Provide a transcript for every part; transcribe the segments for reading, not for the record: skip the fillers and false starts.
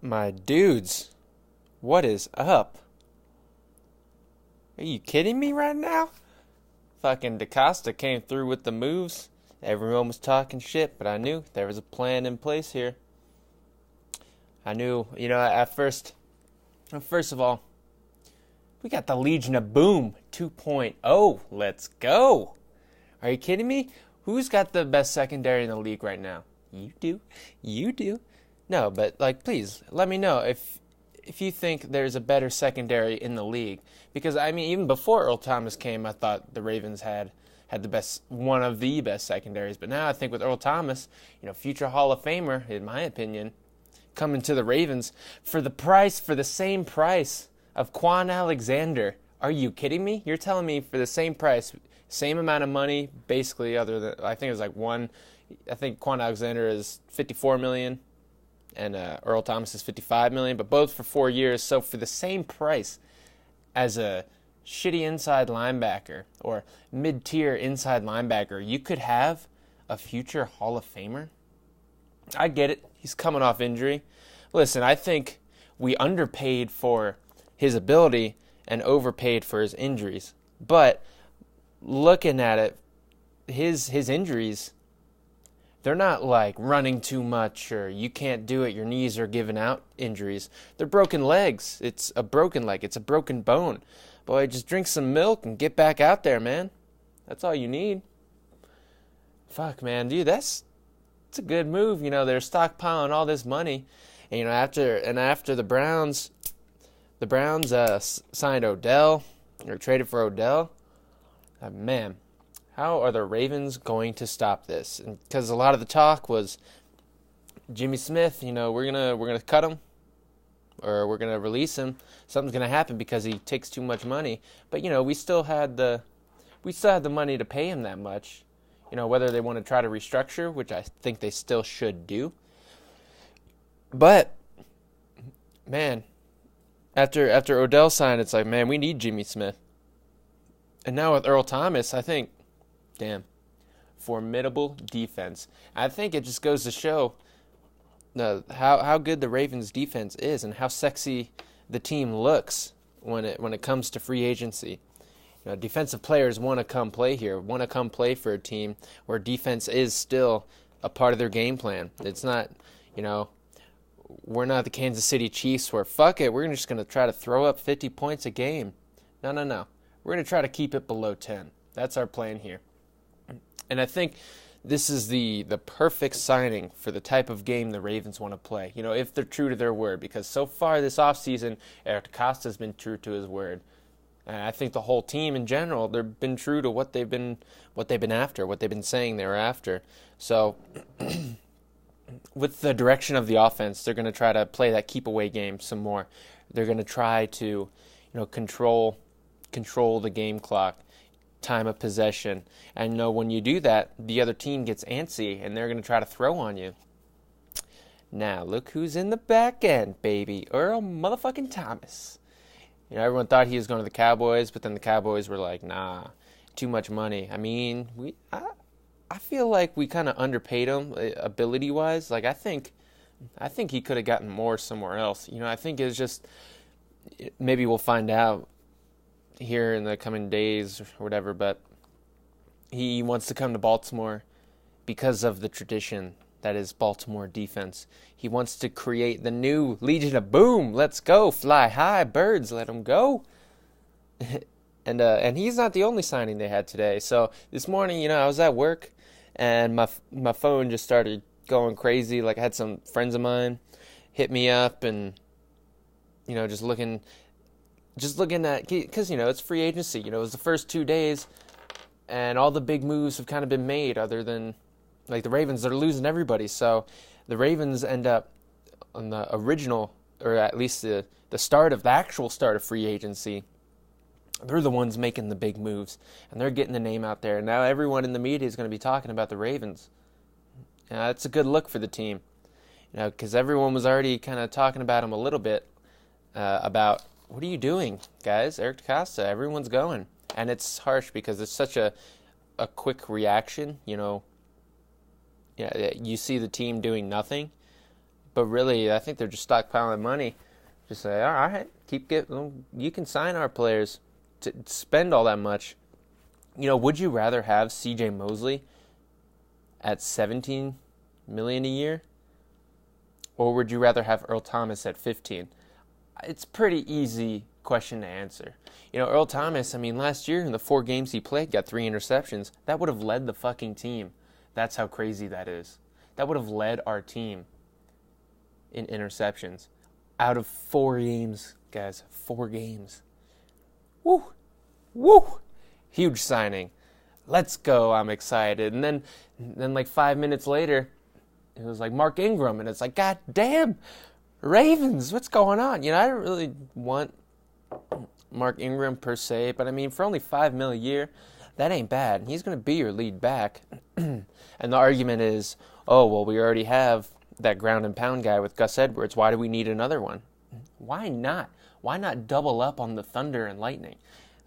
My dudes, what is up? Are you kidding me right now? Fucking DaCosta came through with the moves. Everyone was talking shit, but I knew there was a plan in place here. I knew, first of all, we got the Legion of Boom 2.0. Let's go. Are you kidding me? Who's got the best secondary in the league right now? You do. You do. No, but please let me know if you think there's a better secondary in the league. Because I mean, even before Earl Thomas came, I thought the Ravens had the best, one of the best secondaries. But now I think with Earl Thomas, future Hall of Famer, in my opinion, coming to the Ravens for the same price of Quan Alexander. Are you kidding me? You're telling me for the same price, same amount of money, basically, other than I think it was I think Quan Alexander is $54 million and Earl Thomas is $55 million, but both for 4 years. So for the same price as a shitty inside linebacker or mid-tier inside linebacker, you could have a future Hall of Famer. I get it. He's coming off injury. Listen, I think we underpaid for his ability and overpaid for his injuries. But looking at it, his injuries, they're not like running too much or you can't do it, your knees are giving out injuries. They're broken legs. It's a broken leg. It's a broken bone. Boy, just drink some milk and get back out there, man. That's all you need. Fuck, man, dude, it's a good move. They're stockpiling all this money. And, after the Browns signed Odell or traded for Odell, man, how are the Ravens going to stop this? Because a lot of the talk was Jimmy Smith. We're gonna cut him, or we're gonna release him. Something's gonna happen because he takes too much money. But we still had the money to pay him that much. Whether they want to try to restructure, which I think they still should do. But man, after Odell signed, it's like, man, we need Jimmy Smith. And now with Earl Thomas, I think, damn, formidable defense. I think it just goes to show how good the Ravens defense is and how sexy the team looks when it comes to free agency. Defensive players want to come play here, want to come play for a team where defense is still a part of their game plan. It's not, we're not the Kansas City Chiefs where, fuck it, we're just going to try to throw up 50 points a game. No. We're going to try to keep it below 10. That's our plan here. And I think this is the perfect signing for the type of game the Ravens want to play, if they're true to their word. Because so far this offseason, Eric Costa's been true to his word. And I think the whole team in general, they've been true to what they've been after, what they've been saying they were after. So with the direction of the offense, they're going to try to play that keep away game some more. They're going to try to, control the game clock, time of possession. And when you do that, the other team gets antsy and they're going to try to throw on you. Now, look who's in the back end, baby. Earl motherfucking Thomas. Everyone thought he was going to the Cowboys, but then the Cowboys were like, nah, too much money. I mean, I feel like we kind of underpaid him ability-wise. I think he could have gotten more somewhere else. I think it's just, maybe we'll find out here in the coming days or whatever, but he wants to come to Baltimore because of the tradition that is Baltimore defense. He wants to create the new Legion of Boom. Let's go. Fly high, birds, let them go. And he's not the only signing they had today. So this morning, I was at work and my phone just started going crazy. I had some friends of mine hit me up and just looking at, because it's free agency. It was the first 2 days and all the big moves have kind of been made, other than the Ravens are losing everybody. So the Ravens end up on the original, or at least the actual start of free agency. They're the ones making the big moves, and they're getting the name out there. And now everyone in the media is going to be talking about the Ravens. It's a good look for the team, because everyone was already kind of talking about them a little bit, about, what are you doing, guys? Eric Costa, everyone's going. And it's harsh because it's such a quick reaction, you see the team doing nothing, But really, I think they're just stockpiling money. Just say, all right, you can sign our players to spend all that much. Would you rather have C.J. Mosley at $17 million a year, or would you rather have Earl Thomas at 15? It's a pretty easy question to answer. Earl Thomas, last year in the 4 games he played, got 3 interceptions. That would have led the fucking team. That's how crazy that is. That would have led our team in interceptions. Out of 4 games, guys. 4 games. Woo! Woo! Huge signing. Let's go. I'm excited. And then like 5 minutes later, it was like Mark Ingram. And it's like, God damn, Ravens, what's going on? I don't really want Mark Ingram per se, but for only $5 million a year, that ain't bad. He's going to be your lead back. And the argument is, oh, well, we already have that ground and pound guy with Gus Edwards. Why do we need another one? Why not? Why not double up on the Thunder and Lightning?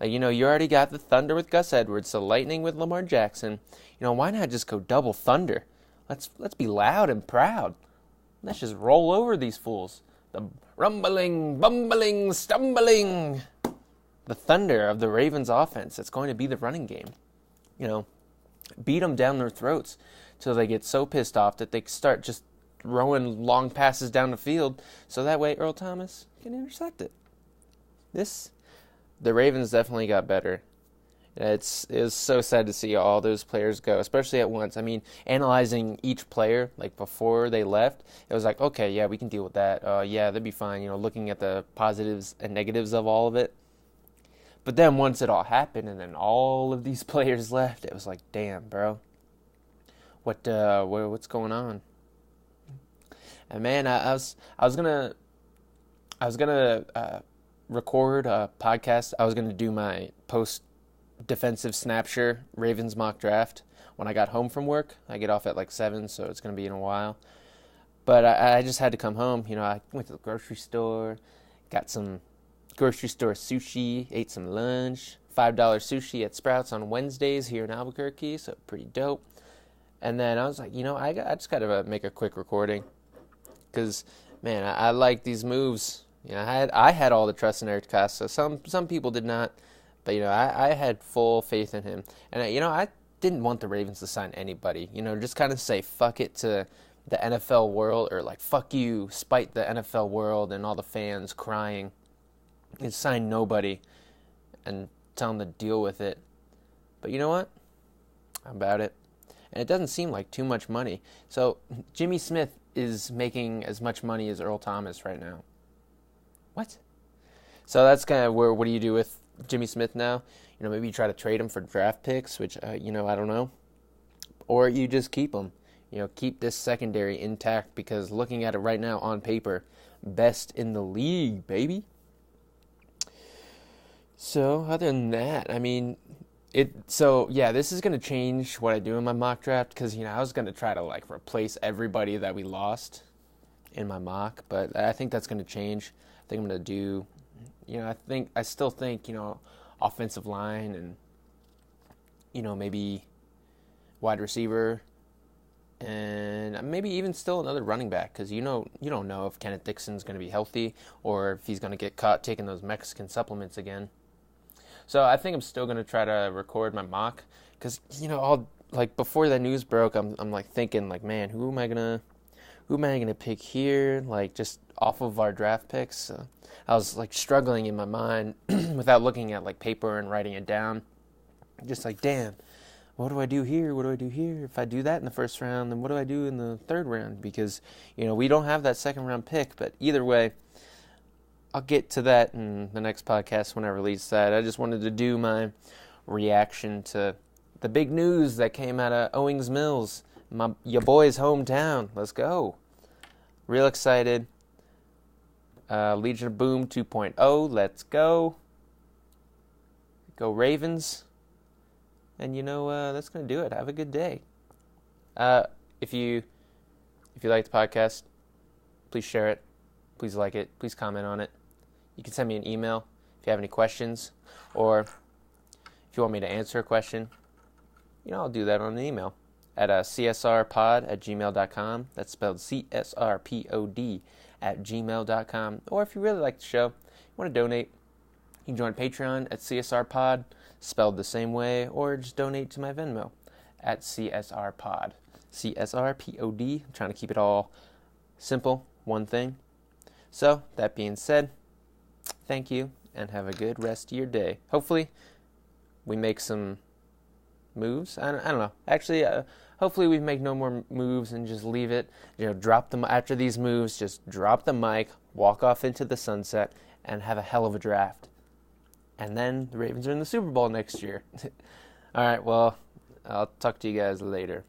You already got the Thunder with Gus Edwards, the Lightning with Lamar Jackson. Why not just go double Thunder? Let's be loud and proud. Let's just roll over these fools. The rumbling, bumbling, stumbling. The Thunder of the Ravens offense. It's going to be the running game. Beat them down their throats till they get so pissed off that they start just throwing long passes down the field, so that way Earl Thomas can intercept it. The Ravens definitely got better. It was so sad to see all those players go, especially at once. Analyzing each player, like before they left, it was like, okay, yeah, we can deal with that. Yeah, that'd be fine. Looking at the positives and negatives of all of it. But then once it all happened, and then all of these players left, it was like, damn, bro, what's going on? And man, I was gonna record a podcast. I was gonna do my post defensive snapshot Ravens mock draft when I got home from work. I get off at like 7, so it's gonna be in a while. But I just had to come home. I went to the grocery store, got some grocery store sushi, ate some lunch. $5 sushi at Sprouts on Wednesdays here in Albuquerque, so pretty dope. And then I was like, I just gotta make a quick recording. Because, man, I like these moves. I had all the trust in Eric Costa. Some people did not. But, I had full faith in him. And, I didn't want the Ravens to sign anybody. Just kind of say fuck it to the NFL world. Or, like, fuck you, spite the NFL world and all the fans crying. And sign nobody. And tell them to deal with it. But you know what? I'm about it. And it doesn't seem like too much money. So, Jimmy Smith is making as much money as Earl Thomas right now. What? So that's kind of what do you do with Jimmy Smith now? Maybe you try to trade him for draft picks, which, I don't know. Or you just keep him. Keep this secondary intact, because looking at it right now on paper, best in the league, baby. So, other than that, this is going to change what I do in my mock draft, because, I was going to try to, replace everybody that we lost in my mock, but I think that's going to change. I think I'm going to do, I still think, offensive line and, maybe wide receiver and maybe even still another running back, because, you don't know if Kenneth Dixon's going to be healthy or if he's going to get caught taking those Mexican supplements again. So I think I'm still going to try to record my mock, because, before the news broke, I'm thinking, man, who am I going to pick here, just off of our draft picks? So I was, struggling in my mind without looking at, paper and writing it down. Just damn, what do I do here? What do I do here? If I do that in the first round, then what do I do in the third round? Because, we don't have that second round pick, but either way, I'll get to that in the next podcast when I release that. I just wanted to do my reaction to the big news that came out of Owings Mills, your boy's hometown. Let's go. Real excited. Legion of Boom 2.0. Let's go. Go Ravens. And that's going to do it. Have a good day. If you like the podcast, please share it. Please like it. Please comment on it. You can send me an email if you have any questions, or if you want me to answer a question, I'll do that on an email. at csrpod@gmail.com. That's spelled CSRPOD@gmail.com. Or if you really like the show, you want to donate, you can join Patreon at CSRPod, spelled the same way, or just donate to my Venmo at CSRPod. CSRPOD. I'm trying to keep it all simple, one thing. So, that being said, thank you, and have a good rest of your day. Hopefully, we make some moves. I don't know. Actually, hopefully we make no more moves and just leave it. Drop them after these moves. Just drop the mic, walk off into the sunset, and have a hell of a draft. And then the Ravens are in the Super Bowl next year. All right, well, I'll talk to you guys later.